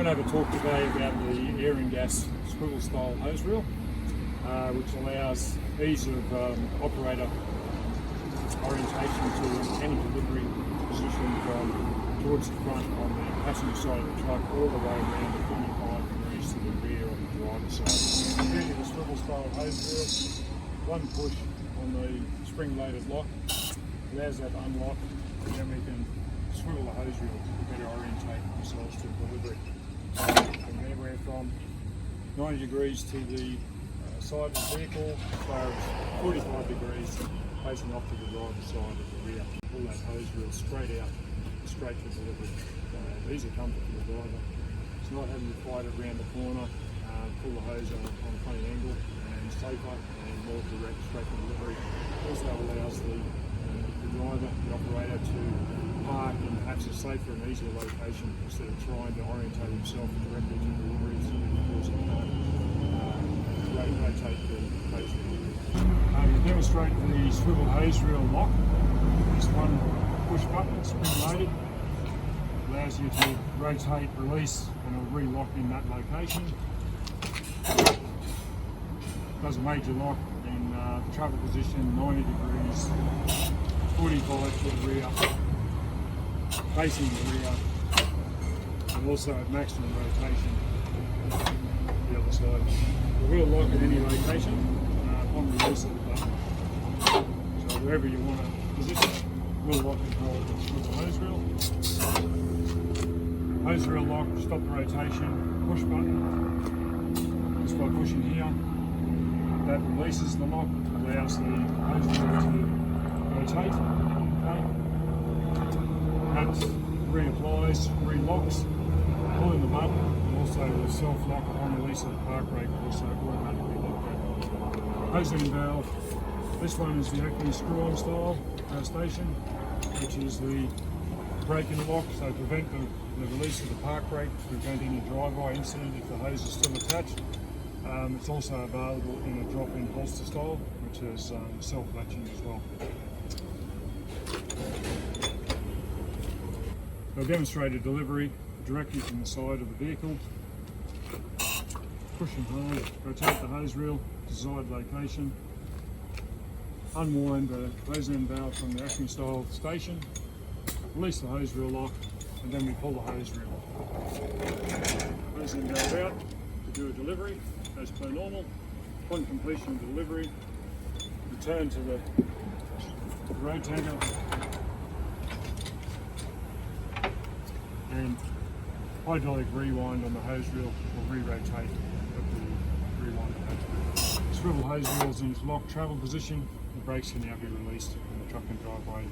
We're going to have a talk today about the air and gas swivel style hose reel, which allows ease of operator orientation to any delivery position from towards the front on the passenger side of the truck all the way around to 45 degrees to the rear on the driver's side. Really the swivel style hose reel, one push on the spring-loaded lock allows that to unlock, and then we can swivel the hose reel to better orientate ourselves to delivery. From anywhere from 90 degrees to the side of the vehicle, as far as 45 degrees facing off to the driver's side of the rear. Pull that hose reel straight out, straight to delivery. Easy comfort for the driver. It's not having to fight it around the corner, pull the hose on a funny angle, and safer and more direct, straight to delivery. Also allows the driver, the operator, to park in perhaps a safer and easier location instead of trying to orientate himself directly to deliveries and causing rotate the hose reel. We'll demonstrate the swivel hose reel lock. This one push button, spring loaded, allows you to rotate, release, and it'll re-lock in that location. Does a major lock in travel position, 90 degrees, 45 to the rear, facing the rear, and also at maximum rotation the other side. We will lock at any location upon release of the button. So wherever you want to position, we'll lock and hold with the hose reel. Hose reel lock, stop the rotation, push button. Just by pushing here, that releases the lock, allows the hose reel to rotate. That reapplies, relocks, pulling the button, and also the self-lock upon release of the park brake will also automatically lock that. Hose end valve. This one is the acting screw-on style station, which is the brake and lock, so prevent the release of the park brake, prevent any drive-by incident if the hose is still attached. It's also available in a drop-in holster style, which is self-latching as well. I'll demonstrate a delivery directly from the side of the vehicle. Push and hold, rotate the hose reel to desired location. Unwind the hose end valve from the acting style station. Release the hose reel lock, and then we pull the hose reel. Hose end valve out to do a delivery as per normal. Upon completion of delivery, return to the rotator and hydraulic rewind on the hose reel will re-rotate the rewind hose reel. Swivel hose reels in its locked travel position. The brakes can now be released and the truck can drive away